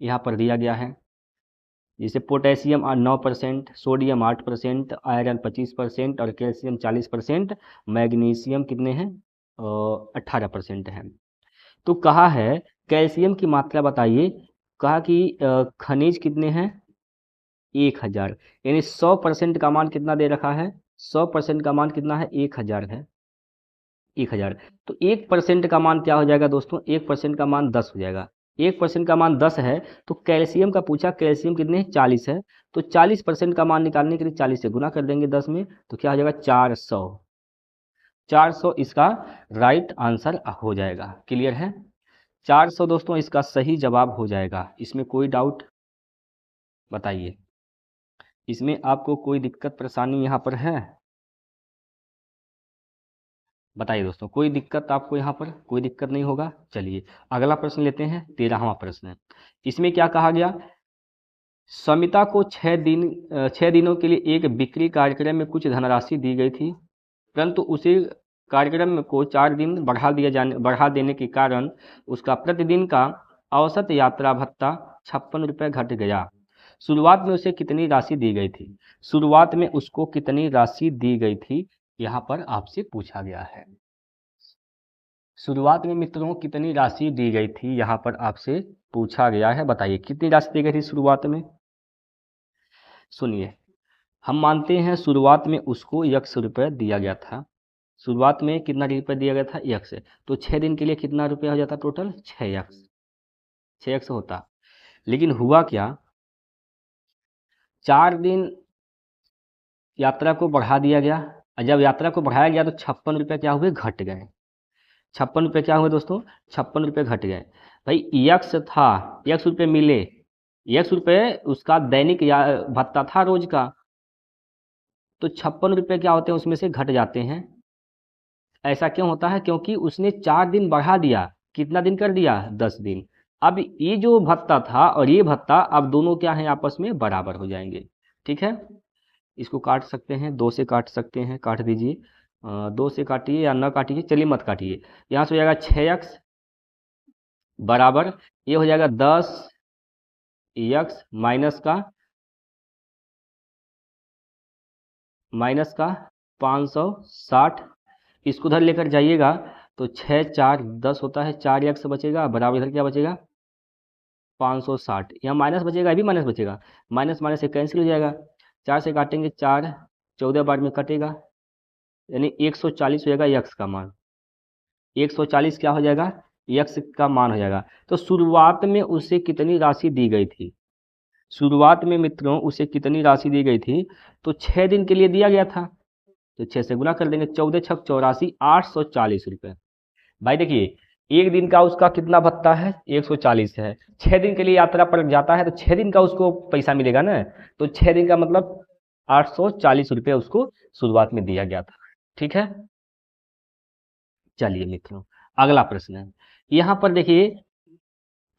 [SPEAKER 1] यहाँ पर दिया गया है। जैसे पोटेशियम 9%, सोडियम 8%, आयरन 25% और कैल्शियम 40%, मैग्नीशियम कितने हैं 18% है। तो कहा है कैल्शियम की मात्रा बताइए, कहा कि खनिज कितने हैं 1000, यानी 100% का मान कितना दे रखा है, 100% का मान कितना है 1000 है, 1000। तो 1% का मान क्या हो जाएगा दोस्तों, 1% का मान 10 हो जाएगा। 1% का मान 10 है, तो कैल्शियम का पूछा, कैल्शियम कितने 40 है, तो 40% का मान निकालने के लिए 40 से गुना कर देंगे 10 में, तो क्या हो जाएगा 400, 400 इसका राइट आंसर हो जाएगा। क्लियर है, 400 दोस्तों इसका सही जवाब हो जाएगा। इसमें कोई डाउट बताइए, इसमें आपको कोई दिक्कत परेशानी यहाँ पर है, बताइए दोस्तों, कोई दिक्कत आपको यहाँ पर, कोई दिक्कत नहीं होगा। चलिए अगला प्रश्न लेते हैं, 13वां प्रश्न। इसमें क्या कहा गया, समिता को 6 दिनों के लिए एक बिक्री कार्यक्रम में कुछ धनराशि दी गई थी, परंतु उसी कार्यक्रम को 4 दिन बढ़ा देने के कारण उसका प्रतिदिन का औसत यात्रा भत्ता 56 रुपये घट गया। शुरुआत में उसे कितनी राशि दी गई थी? शुरुआत में उसको कितनी राशि दी गई थी, यहाँ पर आपसे पूछा गया है। शुरुआत में मित्रों कितनी राशि दी गई थी, यहाँ पर आपसे पूछा गया है। बताइए कितनी राशि दी गई थी शुरुआत में। सुनिए, हम मानते हैं शुरुआत में उसको 100 रुपये दिया गया था। शुरुआत में कितना रुपये दिया गया था? 100। तो 6 दिन के लिए कितना रुपया हो जाता? टोटल 6x होता। लेकिन हुआ क्या, 4 दिन यात्रा को बढ़ा दिया गया, और जब यात्रा को बढ़ाया गया तो 56 रुपये क्या हुए? घट गए। 56 रुपये क्या हुए दोस्तों? 56 रुपये घट गए। भाई यक्स था, 100 रुपये मिले, 100 रुपये उसका दैनिक भत्ता था रोज का, तो 56 रुपये क्या होते हैं उसमें से घट जाते हैं। ऐसा क्यों होता है? क्योंकि उसने 4 दिन बढ़ा दिया। कितना दिन कर दिया? 10 दिन। अब ये जो भत्ता था और ये भत्ता अब दोनों क्या है? आपस में बराबर हो जाएंगे। ठीक है, इसको काट सकते हैं, 2 से काट सकते हैं, काट दीजिए। 2 से काटिए या न काटिए, चलिए मत काटिए। यहाँ से हो जाएगा 6x बराबर, ये हो जाएगा 10x माइनस का 560। इसको उधर लेकर जाइएगा तो 6 4 10 होता है, 4x बचेगा, बराबर इधर क्या बचेगा? 560। यहाँ माइनस बचेगा, ये भी माइनस बचेगा, माइनस माइनस से कैंसिल हो जाएगा। 4 से काटेंगे 4, 14 बार में कटेगा, यानी 140 हो जाएगा यक्स का मान। 140 क्या हो जाएगा? यक्स का मान हो जाएगा। तो शुरुआत में उसे कितनी राशि दी गई थी? शुरुआत में मित्रों उसे कितनी राशि दी गई थी? तो 6 दिन के लिए दिया गया था, तो 6 से गुना कर देंगे, 14 छक 84, 840 रुपये। भाई देखिए, एक दिन का उसका कितना भत्ता है? 140 है। 6 दिन के लिए यात्रा पर जाता है तो 6 दिन का उसको पैसा मिलेगा ना, तो 6 दिन का मतलब 840 रुपये उसको शुरुआत में दिया गया था। ठीक है, चलिए मित्रों अगला प्रश्न है। यहाँ पर देखिए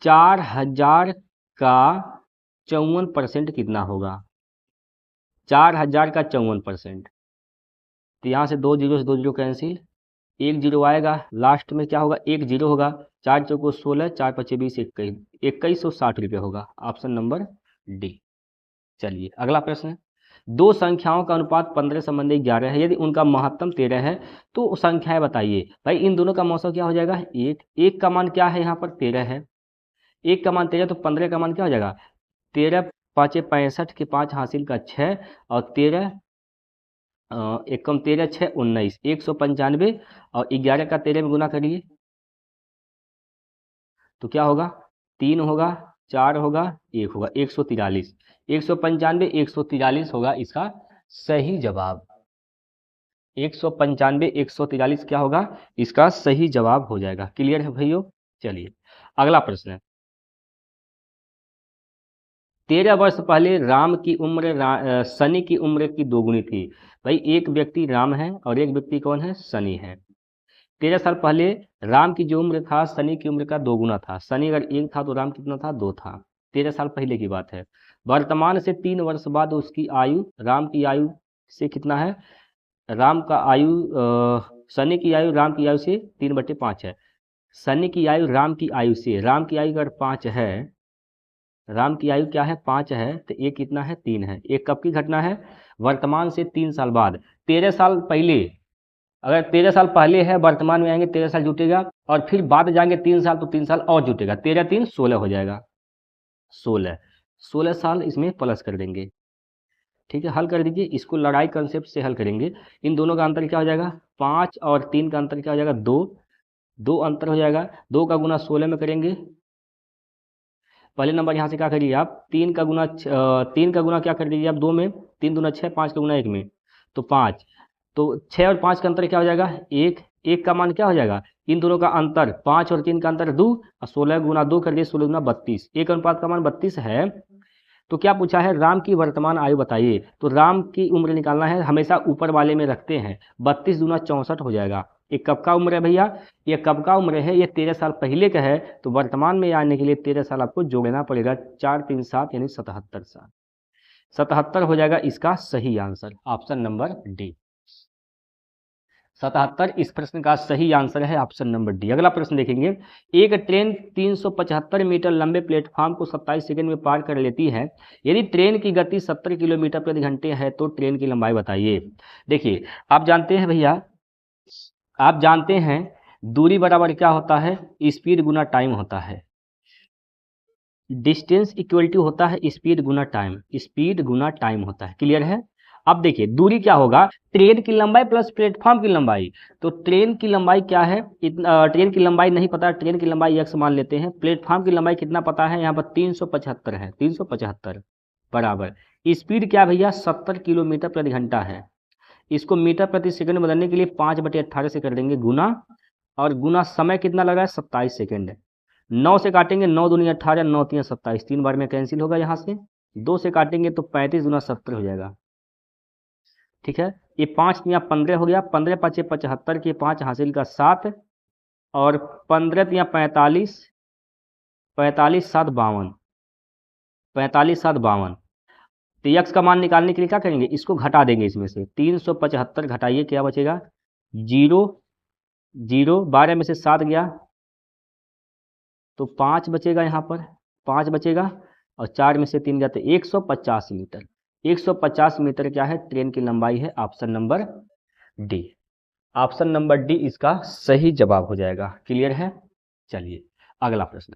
[SPEAKER 1] 4000 का 54% कितना होगा? 4000 का 54%, तो यहाँ से 2 जीरो से 2 जीरो कैंसिल, 1 जीरो आएगा, लास्ट में क्या होगा? 1 जीरो होगा। 4 चौको 16, 4 पचे 20, 2160 रुपये होगा। Option number D. चलिए अगला प्रश्न है। दो संख्याओं का अनुपात 15 संबंधी 11 है, यदि उनका महत्तम 13 है तो संख्याएं बताइए। भाई इन दोनों का मौसम क्या हो जाएगा? एक का मान क्या है? यहाँ पर 13 है, एक का मान 13, तो 15 का मान क्या हो जाएगा? 13 पाँचे 65 के 5 हासिल का 6, और 13 एकम 13 6 19, 195, और 11 का 13 में गुना करिए तो क्या होगा? 3 होगा, 4 होगा, 1 होगा, 143। 195 143 होगा इसका सही जवाब। 195 143 क्या होगा? इसका सही जवाब हो जाएगा। क्लियर है भाइयों? चलिए अगला प्रश्न है। 13 वर्ष पहले राम की उम्र शनि की उम्र की दोगुनी थी। भाई एक व्यक्ति राम है और एक व्यक्ति कौन है? शनि है। 13 साल पहले राम की जो उम्र था शनि की उम्र का दोगुना था। शनि अगर 1 था तो राम कितना था? 2 था। 13 साल पहले की बात है। वर्तमान से 3 वर्ष बाद उसकी आयु राम की आयु से कितना है? राम का आयु शनि की आयु राम की आयु से 3/5 है। शनि की आयु राम की आयु से, राम की आयु अगर 5 है, राम की आयु क्या है? 5 है, तो ये कितना है? 3 है। एक कब की घटना है? वर्तमान से 3 साल बाद। 13 साल पहले, अगर 13 साल पहले है, वर्तमान में आएंगे 13 साल जुटेगा, और फिर बाद जाएंगे 3 साल तो 3 साल और जुटेगा। 13 3 16 हो जाएगा। 16 साल इसमें प्लस कर देंगे। ठीक है, हल कर दीजिए इसको, लड़ाई कंसेप्ट से हल करेंगे। इन दोनों का अंतर क्या हो जाएगा? 5 और 3 का अंतर क्या हो जाएगा? 2। 2 अंतर हो जाएगा। 2 का गुना 16 में करेंगे। पहले नंबर यहाँ से क्या करिए आप? 3 का गुना 3 का गुना क्या कर दीजिए आप? 2 में, 3 दूना 6, 5 का गुना 1 में, तो 5। तो 6 और 5 का अंतर क्या हो जाएगा? 1। 1 का मान क्या हो जाएगा? इन दोनों का अंतर 5 और 3 का अंतर 2, और 16 गुना 2 कर दिए, 16 गुना 32। एक अनुपात का मान 32 है। तो क्या पूछा है? राम की वर्तमान आयु बताइए। तो राम की उम्र निकालना है, हमेशा ऊपर वाले में रखते हैं। 32 दूना 64 हो जाएगा, ये कब का उम्र है भैया, ये कब का उम्र है, ये 13 साल पहले का है। तो वर्तमान में आने के लिए 13 साल आपको जोड़ना पड़ेगा, 4 3 7 यानी 77 साल। 77 हो जाएगा इसका सही आंसर, ऑप्शन नंबर डी। 77 इस प्रश्न का सही आंसर है, ऑप्शन नंबर डी। अगला प्रश्न देखेंगे, एक ट्रेन 375 मीटर लंबे प्लेटफॉर्म को 27 सेकंड में पार कर लेती है। यदि ट्रेन की गति 70 किलोमीटर प्रति घंटे है तो ट्रेन की लंबाई बताइए। देखिए आप जानते हैं भैया, आप जानते हैं दूरी बराबर क्या होता है, स्पीड गुना टाइम होता है। डिस्टेंस इक्वल टू होता है स्पीड गुना टाइम, स्पीड गुना टाइम होता है। क्लियर है। अब देखिए दूरी क्या होगा, ट्रेन की लंबाई प्लस प्लेटफॉर्म की लंबाई। तो ट्रेन की लंबाई क्या है, ट्रेन की लंबाई नहीं पता, ट्रेन की लंबाई x मान लेते हैं। प्लेटफॉर्म की लंबाई कितना पता है, यहाँ पर 375 है, 375 बराबर स्पीड क्या भैया 70 किलोमीटर प्रति घंटा है। इसको मीटर प्रति सेकंड बदलने के लिए 5/18 से कर देंगे गुना, और गुना समय कितना लग रहा है 27 सेकंड। 9 से काटेंगे, 9 दूनी 18, 9 3 27, 3 बार में कैंसिल होगा यहाँ से। 2 से काटेंगे तो 35 गुना 70 हो जाएगा। ठीक है, ये 5 तिया 15 हो गया, 15 5 75 के 5 हासिल का 7, और 15 तिया 45, 45 7 52, 45 7 52। तो यक्स का मान निकालने के लिए क्या करेंगे, इसको घटा देंगे इसमें से। 375 घटाइए क्या बचेगा, 0 0, 12 में से 7 गया तो 5 बचेगा, यहाँ पर 5 बचेगा, और 4 में से 3 गया तो 150 मीटर। 150 मीटर क्या है, ट्रेन की लंबाई है, option number D. Option number D इसका सही जवाब हो जाएगा। क्लियर है। चलिए अगला प्रश्न,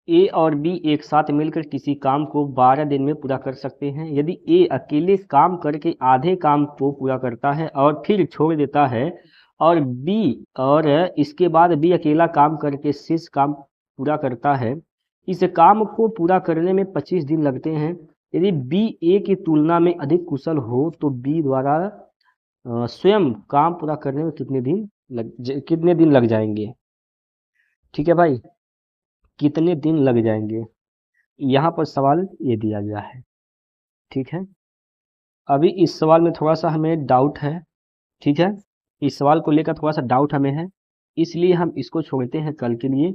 [SPEAKER 1] ए और बी एक साथ मिलकर किसी काम को 12 दिन में पूरा कर सकते हैं। यदि ए अकेले काम करके आधे काम को पूरा करता है और फिर छोड़ देता है, और इसके बाद बी अकेला काम करके शेष काम पूरा करता है, इस काम को पूरा करने में 25 दिन लगते हैं। यदि बी ए की तुलना में अधिक कुशल हो तो बी द्वारा स्वयं काम पूरा करने में कितने दिन लग जाएंगे। ठीक है भाई, कितने दिन लग जाएंगे, यहाँ पर सवाल ये दिया गया है। ठीक है, अभी इस सवाल में थोड़ा सा हमें डाउट है। ठीक है, इस सवाल को लेकर थोड़ा सा डाउट हमें है, इसलिए हम इसको छोड़ते हैं कल के लिए।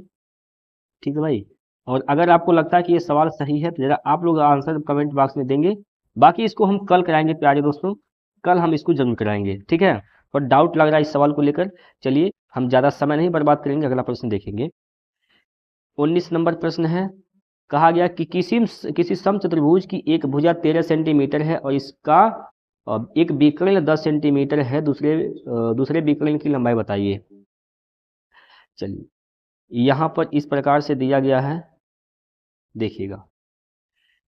[SPEAKER 1] ठीक है भाई, और अगर आपको लगता है कि ये सवाल सही है तो जरा आप लोग आंसर कमेंट बॉक्स में देंगे। बाकी इसको हम कल कराएंगे प्यारे दोस्तों, कल हम इसको जरूर कराएंगे। ठीक है, और डाउट लग रहा है इस सवाल को लेकर। चलिए हम ज़्यादा समय नहीं बर्बाद करेंगे, अगला प्रश्न देखेंगे। 19 नंबर प्रश्न है, कहा गया कि किसी समचतुर्भुज की एक भुजा 13 सेंटीमीटर है और इसका एक विकर्ण 10 सेंटीमीटर है, दूसरे विकर्ण की लंबाई बताइए। चलिए यहाँ पर इस प्रकार से दिया गया है, देखिएगा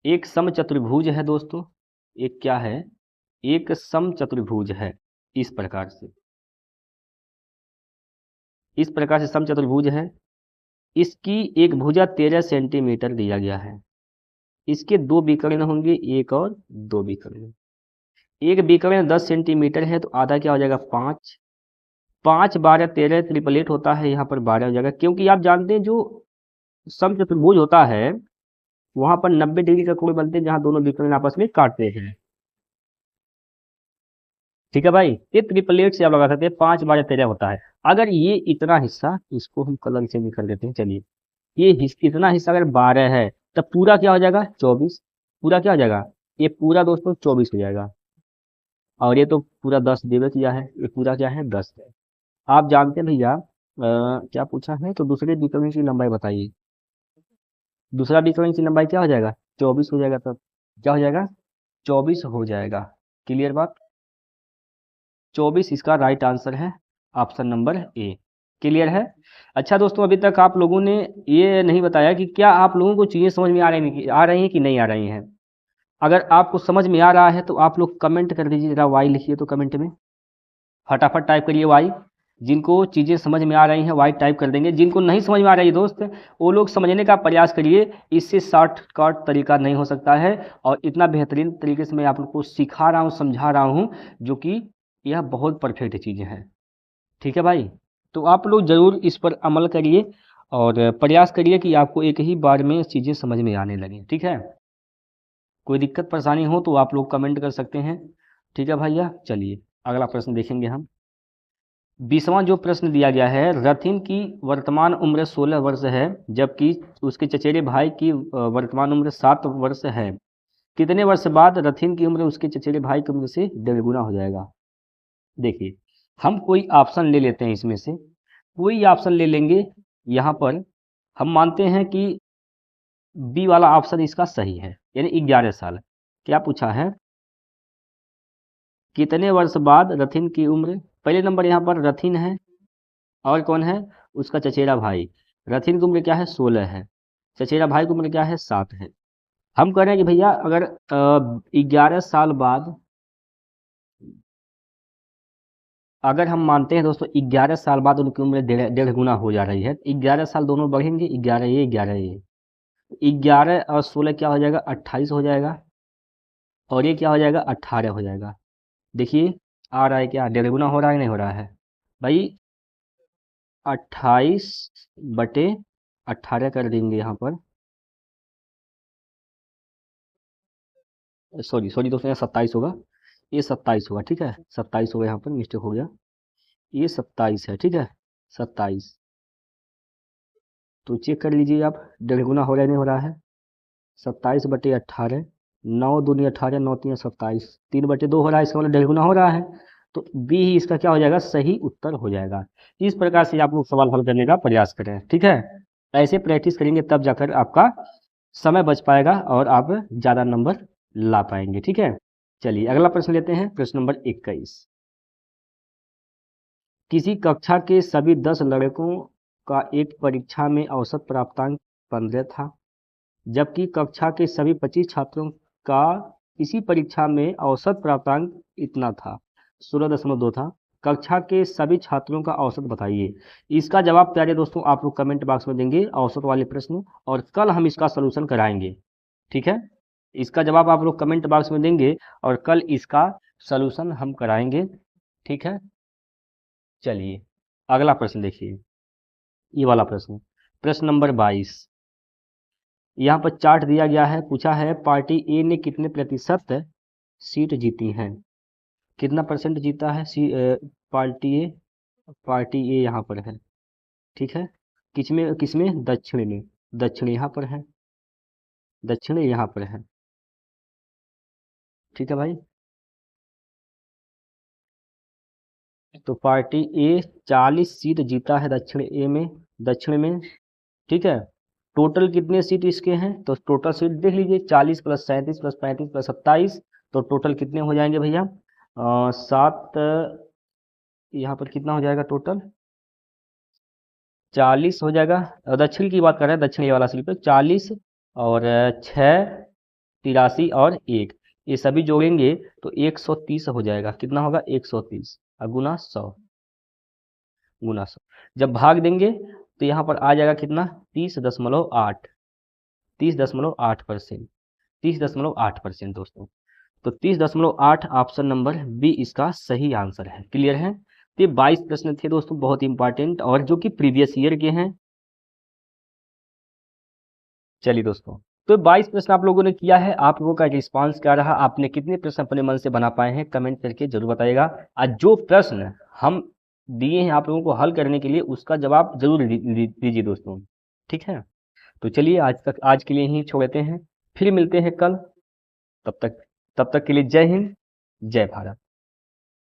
[SPEAKER 1] एक समचतुर्भुज है दोस्तों, एक क्या है, एक समचतुर्भुज है। इस प्रकार से समचतुर्भुज है, इसकी एक भुजा 13 सेंटीमीटर दिया गया है। इसके दो विकर्ण होंगे, एक और दो विकर्ण। एक विकर्ण 10 सेंटीमीटर है तो आधा क्या हो जाएगा 5, 5 12 13 ट्रिपलेट होता है, यहाँ पर 12 हो जाएगा। क्योंकि आप जानते हैं जो समचतुर्भुज होता है वहाँ पर 90 डिग्री का कोण बनते हैं जहाँ दोनों विकर्ण आपस में काटते हैं। ठीक है भाई, ये ट्रिपलेट से आप लगा सकते हैं, 5 12 13 होता है। अगर ये इतना हिस्सा, इसको हम कलर से भी कर देते हैं। चलिए ये इतना हिस्सा अगर 12 है तब पूरा क्या हो जाएगा 24, पूरा क्या हो जाएगा, ये पूरा दोस्तों 24 हो जाएगा। और ये तो पूरा 10 दिया किया है, ये पूरा क्या है 10 है। आप जानते हैं भैया क्या पूछा है, तो दूसरे विकर्ण की लंबाई बताइए। दूसरा विकर्ण की लंबाई क्या हो जाएगा 24 हो जाएगा, तब क्या हो जाएगा 24 हो जाएगा। क्लियर बात, 24 इसका राइट आंसर है, ऑप्शन नंबर ए। क्लियर है। अच्छा दोस्तों, अभी तक आप लोगों ने ये नहीं बताया कि क्या आप लोगों को चीज़ें समझ में आ रही हैं कि नहीं आ रही हैं। अगर आपको समझ में आ रहा है तो आप लोग कमेंट कर दीजिए, जरा वाई लिखिए तो कमेंट में, फटाफट टाइप करिए वाई। जिनको चीज़ें समझ में आ रही हैं वाई टाइप कर देंगे, जिनको नहीं समझ में आ रही है दोस्त वो लोग समझने का प्रयास करिए। इससे शॉर्टकट तरीका नहीं हो सकता है, और इतना बेहतरीन तरीके से मैं आप लोग को सिखा रहा हूँ, समझा रहा हूँ, जो कि यह बहुत परफेक्ट चीज़ें हैं। ठीक है भाई, तो आप लोग ज़रूर इस पर अमल करिए और प्रयास करिए कि आपको एक ही बार में चीज़ें समझ में आने लगें। ठीक है, कोई दिक्कत परेशानी हो तो आप लोग कमेंट कर सकते हैं। ठीक है भैया, चलिए अगला प्रश्न देखेंगे हम। 20वां जो प्रश्न दिया गया है, रथिन की वर्तमान उम्र 16 वर्ष है जबकि उसके चचेरे भाई की वर्तमान उम्र 7 वर्ष है। कितने वर्ष बाद रथिन की उम्र उसके चचेरे भाई की उम्र से 1.5 गुना हो जाएगा? देखिए, हम कोई ऑप्शन ले लेते हैं, इसमें से कोई ऑप्शन ले लेंगे। यहाँ पर हम मानते हैं कि बी वाला ऑप्शन इसका सही है, यानी 11 साल। क्या पूछा है? कितने वर्ष बाद रथिन की उम्र, पहले नंबर यहाँ पर रथिन है और कौन है? उसका चचेरा भाई। रथिन की उम्र क्या है? 16 है। चचेरा भाई की उम्र क्या है? 7 है। हम कह रहे हैं कि भैया अगर 11 साल बाद, अगर हम मानते हैं दोस्तों 11 साल बाद उनकी उम्र 1.5 गुना हो जा रही है, 11 साल दोनों बढ़ेंगे, 11 ये 11 ये, 11 और 16 क्या हो जाएगा? 28 हो जाएगा, और ये क्या हो जाएगा? 18 हो जाएगा। देखिए आ रहा है क्या? 1.5 गुना हो रहा है, नहीं हो रहा है भाई? 28/18 कर देंगे यहाँ पर, सॉरी सॉरी दोस्तों, यहाँ 27 होगा, ये 27 होगा, ठीक है, 27 होगा, यहाँ पर मिस्टेक हो गया, ये 27 है, ठीक है, 27। तो चेक कर लीजिए आप, 1.5 गुना हो रहा है, नहीं हो रहा है? 27/18, 9 दूनी 18, 9 3 27, 3/2 हो रहा है, इसका मतलब 1.5 गुना हो रहा है। तो बी ही इसका क्या हो जाएगा? सही उत्तर हो जाएगा। इस प्रकार से आप लोग सवाल हल करने का प्रयास करें, ठीक है। ऐसे प्रैक्टिस करेंगे तब जाकर आपका समय बच पाएगा और आप ज़्यादा नंबर ला पाएंगे, ठीक है। चलिए अगला प्रश्न लेते हैं, प्रश्न नंबर 21। किसी कक्षा के सभी 10 लड़कों का एक परीक्षा में औसत प्राप्तांक 15 था, जबकि कक्षा के सभी 25 छात्रों का इसी परीक्षा में औसत प्राप्तांक इतना था, 16.2 था। कक्षा के सभी छात्रों का औसत बताइए। इसका जवाब प्यारे दोस्तों आप लोग कमेंट बॉक्स में देंगे, औसत वाले प्रश्न, और कल हम इसका सलूशन कराएंगे, ठीक है। इसका जवाब आप लोग कमेंट बॉक्स में देंगे और कल इसका सलूशन हम कराएंगे, ठीक है। चलिए अगला प्रश्न देखिए, ये वाला प्रश्न, प्रश्न नंबर 22। यहाँ पर चार्ट दिया गया है, पूछा है पार्टी ए ने कितने प्रतिशत सीट जीती हैं? कितना परसेंट जीता है पार्टी ए? पार्टी ए यहाँ पर है, ठीक है। किसमें किसमें? दक्षिण में। दक्षिण यहाँ पर है, दक्षिण यहाँ पर है, ठीक है भाई। तो पार्टी ए 40 सीट जीता है दक्षिण ए में, दक्षिण में, ठीक है। टोटल कितने सीट इसके हैं? तो टोटल सीट देख लीजिए, 40 + 37 + 35 + 27, तो टोटल कितने हो जाएंगे भैया? 7, यहाँ पर कितना हो जाएगा टोटल? 40 हो जाएगा। दक्षिण की बात कर रहे हैं, दक्षिण ये वाला स्लिप है, 40 और 6, 83 और 1, ये सभी जोड़ेंगे तो 130 हो जाएगा। कितना होगा? 130 और गुना 100, गुना 100। जब भाग देंगे तो यहाँ पर आ जाएगा कितना? 30.8, 30.8%, 30.8% दोस्तों। तो 30.8 ऑप्शन नंबर बी इसका सही आंसर है। क्लियर है? तो ये 22 प्रश्न थे दोस्तों, बहुत इंपॉर्टेंट, और जो कि प्रीवियस ईयर के हैं। चलिए दोस्तों, तो 22 प्रश्न आप लोगों ने किया है, आप लोगों का रिस्पांस क्या रहा? आपने कितने प्रश्न अपने मन से बना पाए हैं? कमेंट करके जरूर बताइएगा। आज जो प्रश्न हम दिए हैं आप लोगों को हल करने के लिए, उसका जवाब जरूर दीजिए दोस्तों, ठीक है। तो चलिए आज के लिए यहीं छोड़ते हैं, फिर मिलते हैं कल। तब तक के लिए जय हिंद, जय भारत।